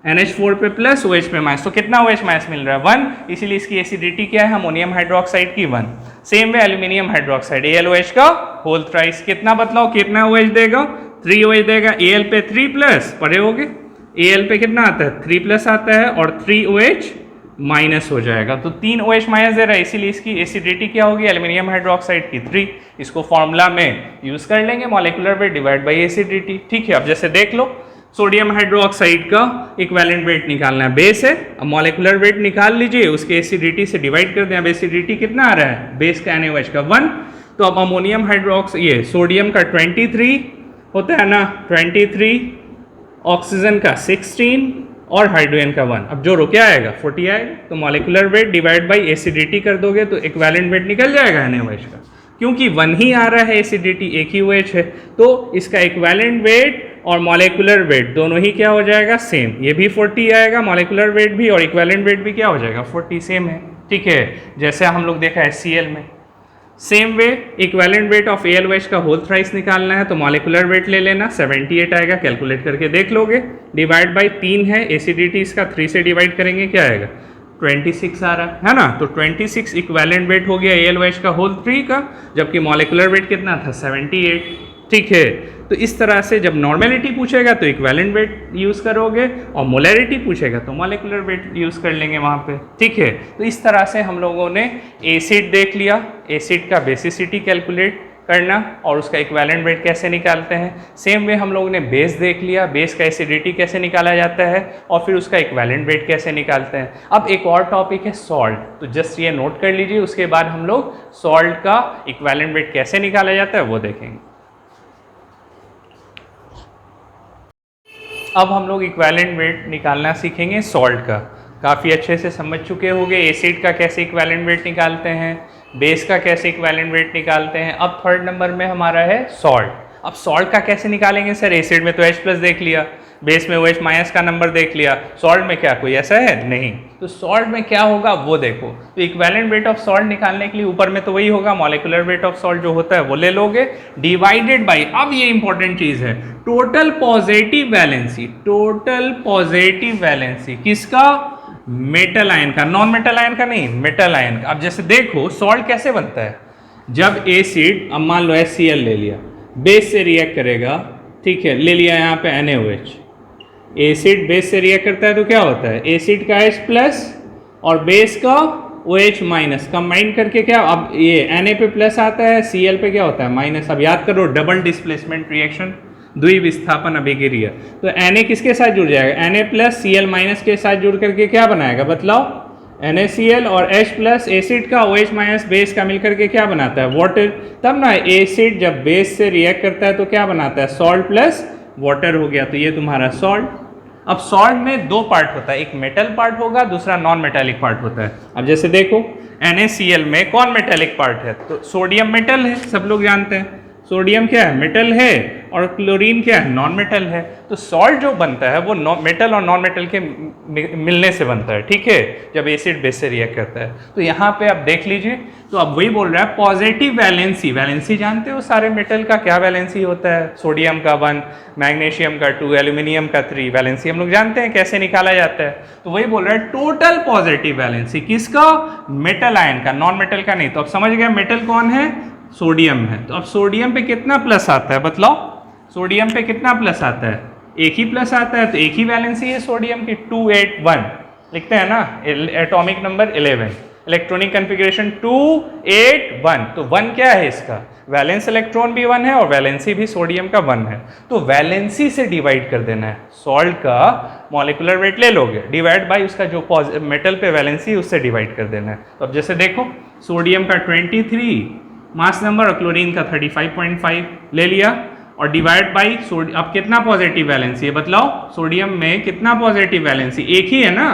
NH4 पे प्लस OH पे माइनस, तो कितना OH- मिल रहा है 1, इसीलिए इसकी एसिडिटी क्या है अमोनियम हाइड्रोक्साइड की 1। Same way aluminium hydroxide AlOH का होल थ्राइस, कितना बतलाओ कितना OH देगा, 3 OH देगा, Al पे 3+, पढ़े होगे Al पे कितना आता है 3+ आता है और 3 OH- हो जाएगा, तो 3 OH- दे रहा है, इसीलिए इसकी एसिडिटी क्या होगी एल्यूमिनियम हाइड्रोक्साइड की 3। इसको फॉर्मूला में यूज कर लेंगे, molecular weight divide by acidity, ठीक है। अब जैसे देख लो सोडियम हाइड्रोक्साइड का इक्विवेलेंट वेट निकालना है, बेस है, अब मॉलिक्यूलर वेट निकाल लीजिए, उसके एसिडिटी से डिवाइड कर दें। अब एसिडिटी कितना आ रहा है बेस का NaOH का 1, तो अब अमोनियम हाइड्रोक्साइड ये सोडियम का 23 होता है ना, 23, ऑक्सीजन का 16 और हाइड्रोजन का 1, अब जो क्या आएगा 40 आएगा। तो molecular weight divide by acidity कर दोगे तो इक्विवेलेंट वेट निकल जाएगा NaOH का, क्योंकि 1 ही आ रहा है एसिडिटी, एक ही OH है, तो इसका इक्विवेलेंट वेट और मॉलिक्यूलर वेट दोनों ही क्या हो जाएगा सेम, ये भी 40 आएगा मॉलिक्यूलर वेट भी, और इक्विवेलेंट वेट भी क्या हो जाएगा 40 सेम है, ठीक है। जैसे हम लोग देखा HCl में। Same way equivalent weight of AlOH का होल थ्राइस निकालना है तो मॉलिक्यूलर वेट ले लेना, 78 आएगा, कैलकुलेट करके देख लोगे, डिवाइड बाय 3 है, एसिडिटी इसका 3 से डिवाइड करेंगे क्या आएगा 26 आ रहा है ना। तो 26 इक्विवेलेंट वेट हो गया AlOH का होल 3 का, जबकि मॉलिक्यूलर वेट कितना था 78, ठीक है। तो इस तरह से जब नॉर्मेलिटी पूछेगा तो इक्विवेलेंट वेट यूज़ करोगे, और मोलैरिटी पूछेगा तो मॉलिक्यूलर वेट यूज़ कर लेंगे वहाँ पे, ठीक है। तो इस तरह से हम लोगों ने एसिड देख लिया, एसिड का बेसिसिटी कैलकुलेट करना और उसका इक्विवेलेंट वेट कैसे निकालते हैं। सेम वे हम लोगों ने बेस देख लिया, बेस का एसिडिटी कैसे निकाला जाता है और फिर उसका इक्विवेलेंट वेट कैसे निकालते हैं। अब एक और टॉपिक है सॉल्ट, तो जस्ट ये नोट कर लीजिए, उसके बाद हम लोग सॉल्ट का इक्विवेलेंट वेट कैसे निकाला जाता है वो देखेंगे। अब हम लोग इक्विवेलेंट वेट निकालना सीखेंगे सॉल्ट का, काफ़ी अच्छे से समझ चुके होंगे एसिड का कैसे इक्विवेलेंट वेट निकालते हैं, बेस का कैसे इक्विवेलेंट वेट निकालते हैं। अब थर्ड नंबर में हमारा है सॉल्ट। अब सॉल्ट का कैसे निकालेंगे सर, एसिड में तो H+ देख लिया, बेस में OH- का नंबर देख लिया, सॉल्ट में क्या कोई ऐसा है नहीं, तो सॉल्ट में क्या होगा वो देखो। तो इक्विवेलेंट वेट ऑफ सॉल्ट निकालने के लिए ऊपर में तो वही होगा, मॉलिक्यूलर वेट ऑफ सॉल्ट जो होता है वो ले लोगे, डिवाइडेड बाय, अब ये इंपॉर्टेंट चीज है, total positive valency, total positive valency किसका, मेटल आयन का, नॉन मेटल आयन का नहीं, मेटल आयन का। अब जैसे देखो सॉल्ट कैसे बनता है, जब एसिड, अब मान लो HCl ले लिया, बेस से रिएक्ट करेगा, ठीक है, ले लिया यहाँ पे NaOH, एसिड बेस से रिएक्ट करता है तो क्या होता है, एसिड का H+ और बेस का OH माइनस कंबाइन करके क्या, अब ये Na पे प्लस आता है, Cl पे क्या होता है माइनस। अब याद करो डबल डिस्प्लेसमेंट रिएक्शन, द्विविस्थापन अभिक्रिया। तो Na किसके साथ जुड़ जाएगा, Na प्लस Cl माइनस के साथ जुड़ करके क्या बनाएगा बतलाओ, NaCl और H प्लस एसिड का OH माइनस बेस का मिलकर के क्या बनाता है वाटर। तब ना एसिड जब बेस से रिएक्ट करता है तो क्या बनाता है, सॉल्ट प्लस वाटर हो गया। तो ये तुम्हारा सॉल्ट। अब सॉल्ट में दो पार्ट होता है, एक मेटल पार्ट होगा, दूसरा नॉन मेटेलिक पार्ट होता है। अब जैसे देखो NaCl में कौन मेटेलिक पार्ट है, तो सोडियम मेटल है, सब लोग जानते हैं सोडियम क्या है, मेटल है, और क्लोरीन क्या है, नॉन मेटल है। तो सॉल्ट जो बनता है वो मेटल और नॉन मेटल के मिलने से बनता है, ठीक है, जब एसिड बेस से रिएक्ट करता है। तो यहाँ पे आप देख लीजिए, तो अब वही बोल रहा है पॉजिटिव वैलेंसी। वैलेंसी जानते हो सारे मेटल का क्या वैलेंसी होता है, सोडियम का 1, मैग्नीशियम का 2, एल्यूमिनियम का 3। वैलेंसी हम लोग जानते हैं कैसे निकाला जाता है। तो वही बोल रहा है टोटल पॉजिटिव वैलेंसी किसका, मेटल आयन का, नॉन मेटल का नहीं। तो अब समझ गया मेटल कौन है, सोडियम है। तो अब सोडियम पे कितना प्लस आता है बतलाओ, सोडियम पे कितना प्लस आता है, एक ही प्लस आता है। तो एक ही वैलेंसी है सोडियम की, 281 लिखते हैं ना, एटॉमिक नंबर 11, इलेक्ट्रॉनिक कन्फिग्रेशन 281। तो 1 क्या है इसका, वैलेंस इलेक्ट्रॉन भी 1 है और वैलेंसी भी सोडियम का 1 है। तो वैलेंसी से डिवाइड कर देना है, सॉल्ट का मॉलिक्यूलर वेट ले लोगे, डिवाइड बाय उसका जो मेटल पे वैलेंसी उससे डिवाइड कर देना है। तो अब जैसे देखो सोडियम का 23 मास नंबर और क्लोरीन का 35.5 ले लिया, और डिवाइड बाई अब कितना पॉजिटिव वैलेंसी है बतलाओ, सोडियम में कितना पॉजिटिव वैलेंसी, एक ही है ना,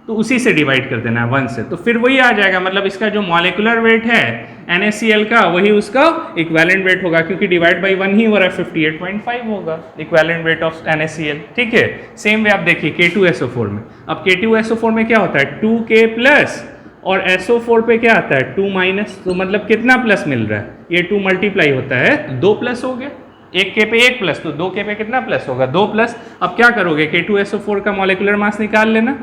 तो उसी से डिवाइड कर देना है 1 से। तो फिर वही आ जाएगा, मतलब इसका जो मॉलिक्यूलर वेट है NaCl का वही उसका इक्विवेलेंट वेट होगा, क्योंकि डिवाइड बाई 1 ही हो रहा है, 58.5 होगा इक्विवेलेंट वेट ऑफ NaCl, ठीक है। सेम वे आप देखिए K2SO4 में, अब K2SO4 में क्या होता है 2K प्लस, और SO4 पे क्या आता है 2 माइनस। तो मतलब कितना प्लस मिल रहा है, ये 2 मल्टीप्लाई होता है 2 प्लस हो गया, एक के पे 1 प्लस, तो 2 के पे कितना प्लस होगा 2 प्लस। अब क्या करोगे K2SO4 का मॉलिक्यूलर मास निकाल लेना,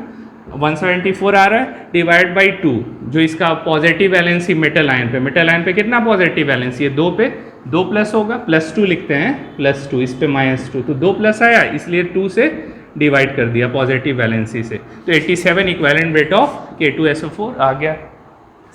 174 आ रहा है, डिवाइड बाई 2 जो इसका पॉजिटिव वैलेंसी मेटल आयन पे, मेटल आयन पे कितना पॉजिटिव वैलेंसी है 2 पे, 2 प्लस होगा, +2 लिखते हैं, +2 इस पे -2, तो 2 प्लस आया इसलिए 2 से डिवाइड कर दिया पॉजिटिव वैलेंसी से। तो 87 इक्विवेलेंट वेट ऑफ K2SO4 आ गया।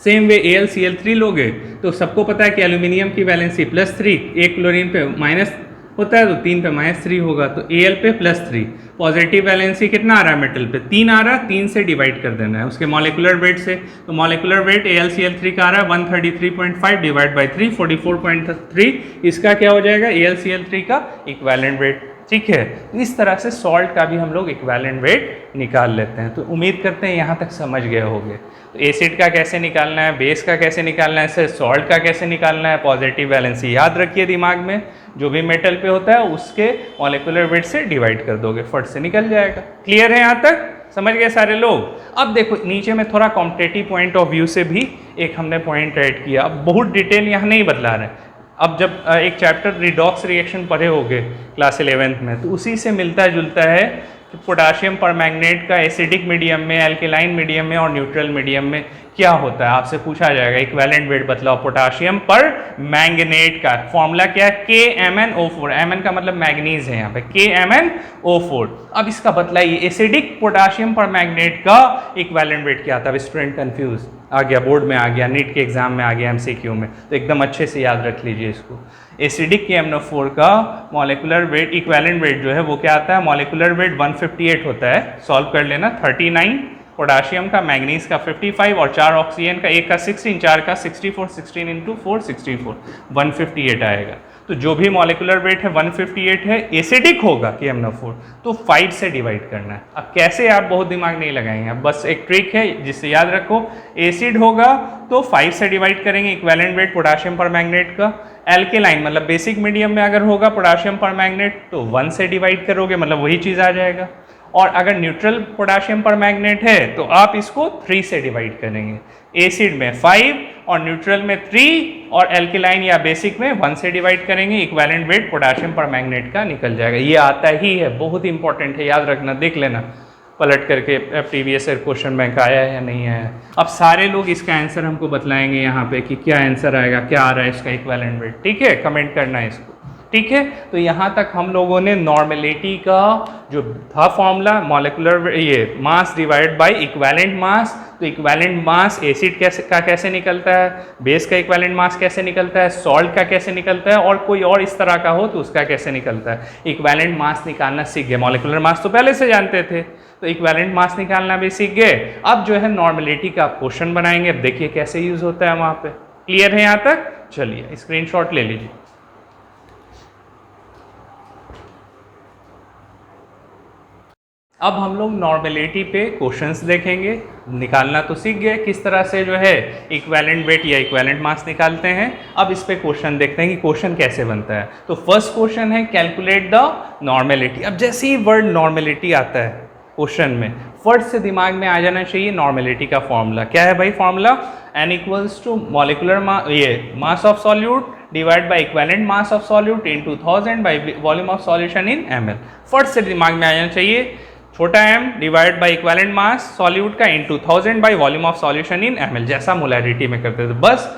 सेम वे AlCl3 लोगे तो सबको पता है कि एल्यूमिनियम की वैलेंसी +3, एक क्लोरीन पे माइनस होता है तो 3 पे -3 होगा, तो Al पे +3। पॉजिटिव वैलेंसी कितना आ रहा है मेटल पे 3 आ रहा है, 3 से डिवाइड कर देना है उसके मॉलिक्यूलर वेट से। तो मॉलिक्यूलर वेट AlCl3 का आ रहा है 133.5 डिवाइड बाई 3 44.3, इसका क्या हो जाएगा AlCl3 का इक्विवेलेंट वेट, ठीक है। इस तरह से सॉल्ट का भी हम लोग इक्विवेलेंट वेट निकाल लेते हैं। तो उम्मीद करते हैं यहाँ तक समझ गए होंगे। तो एसिड का कैसे निकालना है, बेस का कैसे निकालना है, सिर्फ सॉल्ट का कैसे निकालना है, पॉजिटिव वैलेंसी याद रखिए दिमाग में, जो भी मेटल पे होता है उसके मॉलिक्यूलर वेट से डिवाइड कर दोगे, फट से निकल जाएगा। क्लियर है यहाँ तक, समझ गए सारे लोग। अब देखो नीचे में थोड़ा कॉम्पिटिटिव पॉइंट ऑफ व्यू से भी एक हमने पॉइंट ऐड किया, अब बहुत डिटेल यहाँ नहीं बदला रहे। अब जब एक चैप्टर रिडॉक्स रिएक्शन पढ़े होगे क्लास 11th में, तो उसी से मिलता जुलता है कि पोटाशियम परमैंगनेट का एसिडिक मीडियम में, एल्केलाइन मीडियम में और न्यूट्रल मीडियम में क्या होता है, आपसे पूछा जाएगा इक्विवेलेंट वेट बतलाओ पोटाशियम पर मैंगनेट का। फॉर्मूला क्या है KMnO4, Mn का मतलब मैग्नीज है यहाँ पे, KMnO4। अब इसका बतलाइए एसिडिक पोटाशियम पर मैंगनेट का इक्विवेलेंट वेट क्या आता है। स्टूडेंट कंफ्यूज आ गया, बोर्ड में आ गया, नीट के एग्जाम में आ गया, MCQ में, तो एकदम अच्छे से याद रख लीजिए इसको। एसिडिक KMnO4 का मॉलिक्यूलर वेट इक्विवेलेंट वेट जो है वो क्या आता है, मॉलिक्यूलर वेट 158 होता है, सॉल्व कर लेना। 39 पोटाशियम का, मैग्नीज का 55 और 4 ऑक्सीजन का, एक का 16, 4 का 64, 16 इंटू 4 64, 158 आएगा। तो जो भी मॉलिक्यूलर वेट है 158 है, एसिडिक होगा KMnO4 तो 5 से डिवाइड करना है। अब कैसे आप बहुत दिमाग नहीं लगाएंगे, अब बस एक ट्रिक है जिससे याद रखो, एसिड होगा तो 5 से डिवाइड करेंगे इक्विवेलेंट वेट पोटाशियम परमैंगनेट का। एल्केलाइन मतलब बेसिक मीडियम में अगर होगा पोटाशियम परमैंगनेट तो 1 से डिवाइड करोगे, मतलब वही चीज़ आ जाएगा। और अगर न्यूट्रल पोटाशियम परमैंगनेट है तो आप इसको 3 से डिवाइड करेंगे, एसिड में 5 और न्यूट्रल में 3 और एल्केलाइन या बेसिक में 1 से डिवाइड करेंगे, इक्विवेलेंट वेट पोटाशियम परमैंगनेट का निकल जाएगा। ये आता ही है, बहुत इंपॉर्टेंट है, याद रखना, देख लेना पलट करके प्रीवियस ईयर क्वेश्चन बैंक आया है या नहीं आया है। अब सारे लोग इसका आंसर हमको बतलाएंगे यहाँ पे कि क्या आंसर आएगा, क्या आ रहा है इसका इक्विवेलेंट वेट, ठीक है, कमेंट करना है इसको, ठीक है। तो यहाँ तक हम लोगों ने नॉर्मेलिटी का जो था फॉर्मूला, मॉलिक्यूलर ये मास डिवाइड बाय इक्विवेलेंट मास, तो तो इक्विवेलेंट मास एसिड कैसे निकलता है, बेस का इक्विवेलेंट मास कैसे निकलता है, सॉल्ट का कैसे निकलता है, और कोई और इस तरह का हो तो उसका कैसे निकलता है। इक्विवेलेंट मास निकालना सीख गए, मॉलिक्यूलर मास तो पहले से जानते थे, तो इक्विवेलेंट मास निकालना भी सीख गए। अब जो है नॉर्मेलिटी का क्वेश्चन बनाएंगे, अब देखिए कैसे यूज होता है वहां पे। क्लियर है यहाँ तक? चलिए स्क्रीनशॉट ले लीजिए। अब हम लोग नॉर्मेलिटी पे क्वेश्चंस देखेंगे, निकालना तो सीख गए किस तरह से जो है इक्विवेलेंट वेट या इक्विवेलेंट मास निकालते हैं। अब इस पे क्वेश्चन देखते हैं कि क्वेश्चन कैसे बनता है। तो फर्स्ट क्वेश्चन है कैलकुलेट द नॉर्मेलिटी। अब जैसे ही वर्ड नॉर्मेलिटी आता है क्वेश्चन में, फर्स्ट से दिमाग में आ जाना चाहिए नॉर्मेलिटी का फॉर्मूला। क्या है भाई formula? n equals to molecular mass of solute divide by equivalent mass of solute into 1000 by volume of solution in ml। First से दिमाग में आ जाना चाहिए छोटा m divide by equivalent mass solute का into 1000 by volume of solution in ml, जैसा मोलैरिटी में करते थे। बस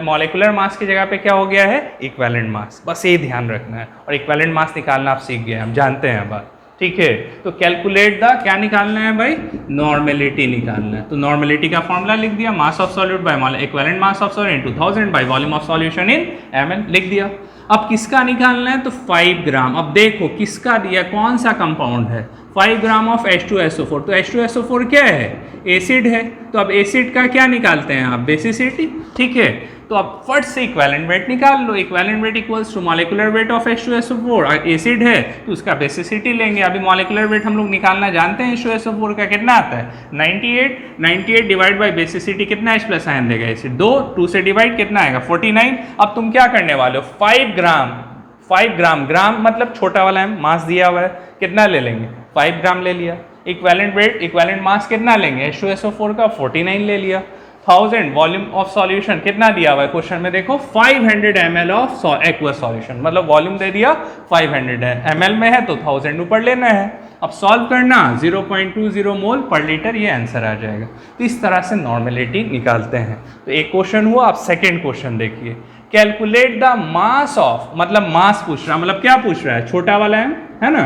मॉलिक्यूलर मास की जगह पे क्या हो गया है? Equivalent mass. बस ये ध्यान रखना है, और इक्विवेलेंट मास निकालना आप सीख गए, हम जानते हैं बात, ठीक है। तो कैलकुलेट द क्या निकालना है भाई? नॉर्मेलिटी निकालना है। तो नॉर्मेलिटी का फॉर्मूला लिख दिया, मास of solute by equivalent mass of solute into 1000 by volume of solution in ml लिख दिया। अब किसका निकालना है? तो 5 ग्राम। अब देखो किसका दिया, कौन सा कंपाउंड है? 5 ग्राम ऑफ H2SO4। तो H2SO4 क्या है? एसिड है। तो अब एसिड का क्या निकालते हैं आप? बेसिसिटी, ठीक है। तो अब फट से इक्विवेलेंट वेट निकाल लो। Equivalent weight equals to molecular weight of H2SO4। Acid है तो उसका बेसिसिटी लेंगे। अभी मॉलिक्यूलर वेट हम लोग निकालना जानते हैं, H2SO4 का कितना आता है? 98 डिवाइड बाई बेसिसिटी कितना H प्लस आयन देगा एसिड? 2 से डिवाइड कितना आएगा? 49। अब तुम क्या करने वाले हो? 5 ग्राम, ग्राम मतलब छोटा वाला है, मास दिया हुआ है, कितना ले लेंगे? 5 ग्राम ले लिया। इक्विवेलेंट वेट, इक्विवेलेंट मास कितना लेंगे? H2SO4 का 49 ले लिया। 1000 वॉल्यूम ऑफ सॉल्यूशन कितना दिया हुआ है क्वेश्चन में? देखो 500 ml ऑफ एक्वस सॉल्यूशन, मतलब वॉल्यूम दे दिया 500 है, ml में है तो 1000 ऊपर लेना है। अब सॉल्व करना, 0.20 मोल पर लीटर, ये आंसर आ जाएगा। तो इस तरह से नॉर्मेलिटी निकालते हैं। तो एक क्वेश्चन हुआ। आप सेकेंड क्वेश्चन देखिए, कैलकुलेट द मास ऑफ, मतलब मास पूछ रहा, मतलब क्या पूछ रहा है? छोटा वाला है ना,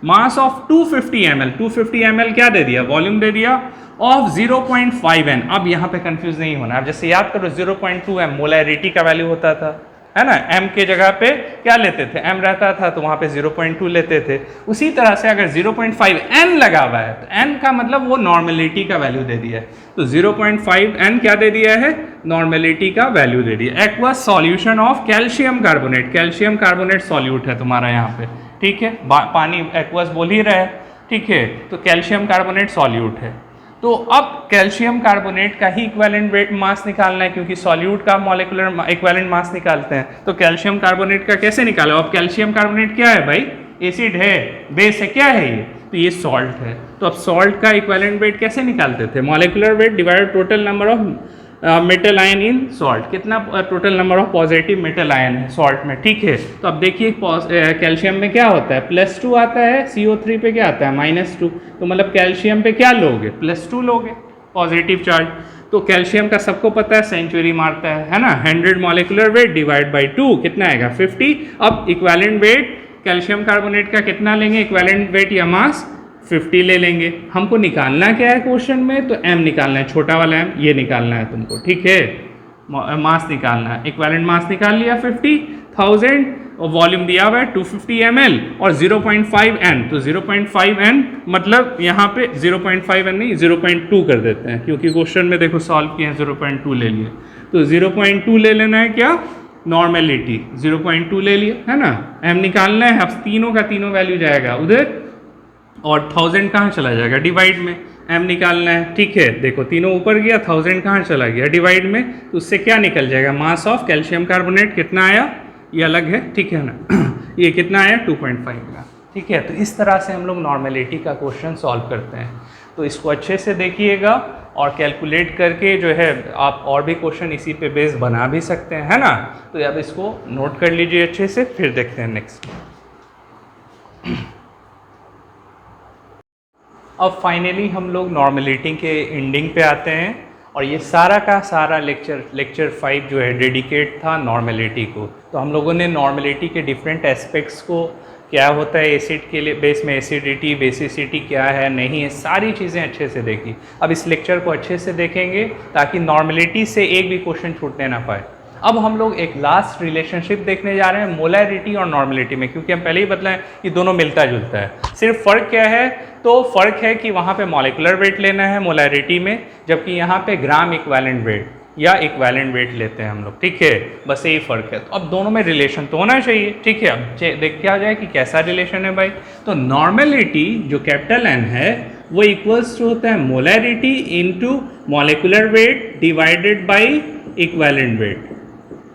मास ऑफ 250 ml। 250 ml क्या दे दिया? वॉल्यूम दे दिया ऑफ 0.5 n। अब यहाँ पे कंफ्यूज नहीं होना। अब जैसे याद करो 0.2 m मोलैरिटी का वैल्यू होता था, है ना, m के जगह पे क्या लेते थे? m रहता था तो वहाँ पे 0.2 लेते थे। उसी तरह से अगर 0.5 n लगा हुआ है तो n का मतलब वो नॉर्मेलिटी का वैल्यू दे दिया है। तो 0.5 n क्या दे दिया है? नॉर्मेलिटी का वैल्यू दे दिया। Aqueous solution of calcium carbonate, calcium carbonate solute है तुम्हारा यहाँ पे, ठीक है। पानी एक्वस बोल ही रहा है, ठीक है। तो कैल्शियम कार्बोनेट सॉल्यूट है। तो अब कैल्शियम कार्बोनेट का ही इक्विवेलेंट वेट मास निकालना है, क्योंकि सॉल्यूट का मॉलिक्यूलर इक्विवेलेंट मास निकालते हैं। तो कैल्शियम कार्बोनेट का कैसे निकालो? अब कैल्शियम कार्बोनेट क्या है भाई? एसिड है, बेस है, क्या है ये? तो ये सॉल्ट है। तो अब सॉल्ट का इक्विवेलेंट वेट कैसे निकालते थे? Molecular weight divide total number of metal ion in salt. कितना total number of positive metal ion है सॉल्ट में, ठीक है। तो अब देखिए कैल्शियम में क्या होता है? +2 आता है, CO3 पे क्या आता है? -2। तो मतलब कैल्शियम पे क्या लोगे? +2 लोगे पॉजिटिव चार्ज। तो कैल्शियम का सबको पता है सेंचुरी मारता है ना। 100 मॉलिक्यूलर वेट डिवाइड बाई 2 कितना आएगा? 50। अब इक्विवेलेंट वेट कैल्शियम कार्बोनेट का कितना लेंगे? इक्विवेलेंट वेट या मास 50 ले लेंगे। हमको निकालना क्या है क्वेश्चन में? तो m निकालना है, छोटा वाला m, ये निकालना है तुमको, ठीक है। मास निकालना है, इक्विवेलेंट मास निकाल लिया 50, 1000 और वॉल्यूम दिया हुआ है 250 ml और 0.5 n। तो 0.5 n मतलब यहाँ पे 0.5 n नहीं 0.2 कर देते हैं, क्योंकि क्वेश्चन में देखो सॉल्व किए हैं 0.2 ले लिए। तो 0.2 ले लेना है, क्या? नॉर्मेलिटी 0.2 ले लिया, है ना। m निकालना है, अब तीनों का तीनों वैल्यू जाएगा उधर और 1000 कहाँ चला जाएगा? डिवाइड में। m निकालना है, ठीक है। देखो तीनों ऊपर गया, 1000 कहाँ चला गया? डिवाइड में। तो उससे क्या निकल जाएगा? मास ऑफ कैल्शियम कार्बोनेट कितना आया? ये अलग है, ठीक है ना। ये कितना आया? 2.5 ग्राम, ठीक है। तो इस तरह से हम लोग नॉर्मेलिटी का क्वेश्चन सॉल्व करते हैं। तो इसको अच्छे से देखिएगा और कैलकुलेट करके जो है आप और भी क्वेश्चन इसी पे बेस बना भी सकते हैं, है ना। तो अब इसको नोट कर लीजिए अच्छे से, फिर देखते हैं नेक्स्ट। अब फाइनली हम लोग नॉर्मेलिटी के एंडिंग पे आते हैं और ये सारा का सारा लेक्चर 5 जो है डेडिकेट था नॉर्मेलिटी को। तो हम लोगों ने नॉर्मेलिटी के डिफरेंट एस्पेक्ट्स को क्या होता है एसिड के लिए, बेस में एसिडिटी, बेसिसिटी क्या है नहीं है, सारी चीज़ें अच्छे से देखी। अब इस लेक्चर को अच्छे से देखेंगे ताकि नॉर्मेलिटी से एक भी क्वेश्चन छूटने ना पाए। अब हम लोग एक लास्ट रिलेशनशिप देखने जा रहे हैं मोलैरिटी और नॉर्मेलिटी में, क्योंकि हम पहले ही बतलाएं कि दोनों मिलता जुलता है। सिर्फ फ़र्क क्या है, तो फ़र्क है कि वहाँ पे मॉलिक्यूलर वेट लेना है मोलैरिटी में, जबकि यहाँ पे ग्राम इक्विवेलेंट वेट या इक्विवेलेंट वेट लेते हैं हम लोग, ठीक है, बस यही फ़र्क है। तो अब दोनों में रिलेशन तो होना चाहिए, ठीक है। अब देखते आ जाए कि कैसा रिलेशन है भाई। तो नॉर्मेलिटी जो कैपिटल N है वो इक्वल्स टू होता है molarity into molecular weight divided by equivalent weight,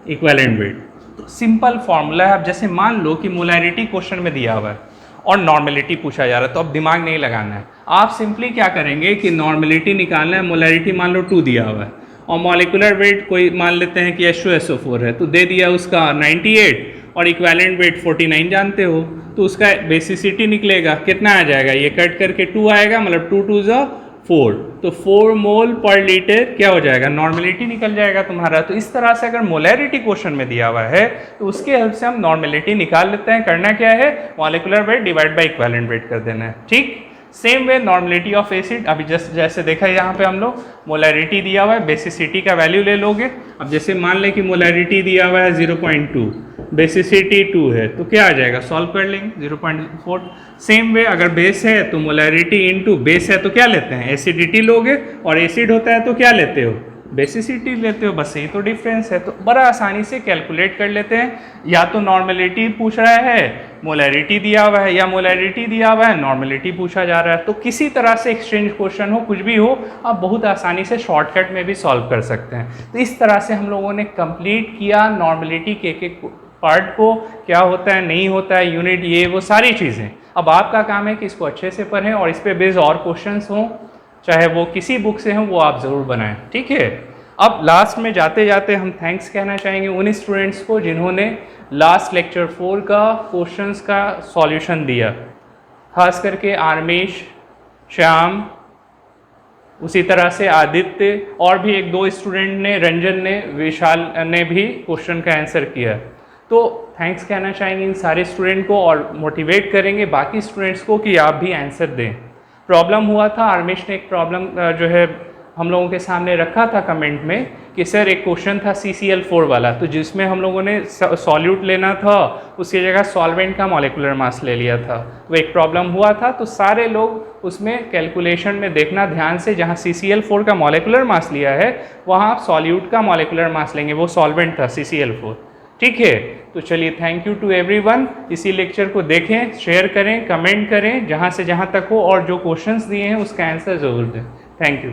equivalent weight. तो सिंपल फॉर्मूला है। अब जैसे मान लो कि मोलैरिटी क्वेश्चन में दिया हुआ है और नॉर्मेलिटी पूछा जा रहा है, तो अब दिमाग नहीं लगाना है। आप सिंपली क्या करेंगे कि नॉर्मेलिटी निकालना है, मोलैरिटी मान लो 2 दिया हुआ है और मॉलिक्यूलर वेट कोई मान लेते हैं कि H2SO4 है, तो दे दिया उसका 98 और इक्विवेलेंट वेट 49 जानते हो, तो उसका बेसिसिटी निकलेगा, कितना आ जाएगा, ये कट करके 2 आएगा, मतलब 2 2 ज़ा 4, तो 4 मोल पर लीटर क्या हो जाएगा, नॉर्मेलिटी निकल जाएगा तुम्हारा। तो इस तरह से अगर मोलैरिटी क्वेश्चन में दिया हुआ है तो उसके हेल्प से हम नॉर्मेलिटी निकाल लेते हैं। करना क्या है, molecular weight divide by equivalent weight कर देना है, ठीक। Same way normality of acid, अभी जैसे देखा है यहाँ पे हम लोग मोलैरिटी दिया हुआ है, बेसिसिटी का वैल्यू ले लोगे। अब जैसे मान लें कि मोलैरिटी दिया हुआ है 0.2, बेसिसिटी 2 है, तो क्या आ जाएगा, सॉल्व कर लेंगे 0.4। सेम वे अगर बेस है तो मोलैरिटी इनटू बेस है तो क्या लेते हैं, एसिडिटी लोगे, और एसिड होता है तो क्या लेते हो, बेसिसिटी लेते हो, बस यही तो डिफरेंस है। तो बड़ा आसानी से कैलकुलेट कर लेते हैं, या तो नॉर्मेलिटी पूछ रहा है, मोलैरिटी दिया हुआ है, या मोलैरिटी दिया हुआ है, नॉर्मेलिटी पूछा जा रहा है। तो किसी तरह से एक्सचेंज क्वेश्चन हो, कुछ भी हो, आप बहुत आसानी से शॉर्टकट में भी सॉल्व कर सकते हैं। तो इस तरह से हम लोगों ने कंप्लीट किया नॉर्मेलिटी के एक पार्ट को, क्या होता है नहीं होता है, यूनिट, ये वो सारी चीज़ें। अब आपका काम है कि इसको अच्छे से पढ़ें और इस पर बेस्ड और क्वेश्चंस हों, चाहे वो किसी बुक से हों, वो आप ज़रूर बनाएं, ठीक है। अब लास्ट में जाते जाते हम थैंक्स कहना चाहेंगे उन स्टूडेंट्स को जिन्होंने लास्ट लेक्चर 4 का क्वेश्चंस का सॉल्यूशन दिया, खास करके आरमेश, श्याम, उसी तरह से आदित्य, और भी 1-2 स्टूडेंट ने, रंजन ने, विशाल ने भी क्वेश्चन का आंसर किया। तो थैंक्स कहना चाहेंगे इन सारे स्टूडेंट को और मोटिवेट करेंगे बाकी स्टूडेंट्स को कि आप भी आंसर दें। प्रॉब्लम हुआ था, आरमेश ने एक प्रॉब्लम जो है हम लोगों के सामने रखा था कमेंट में कि सर एक क्वेश्चन था CCl4 वाला, तो जिसमें हम लोगों ने सॉल्यूट लेना था, उसकी जगह सॉल्वेंट का मॉलिक्यूलर मास ले लिया था, वो एक प्रॉब्लम हुआ था। तो सारे लोग उसमें कैलकुलेशन में देखना ध्यान से, जहाँ CCl4 का मॉलिक्यूलर मास लिया है वहाँ आप सॉल्यूट का मॉलिक्यूलर मास लेंगे, वो सॉल्वेंट था CCl4, ठीक है। तो चलिए, थैंक यू टू एवरीवन। इसी लेक्चर को देखें, शेयर करें, कमेंट करें जहाँ से जहाँ तक हो, और जो क्वेश्चंस दिए हैं उसका आंसर ज़रूर दें। Thank you.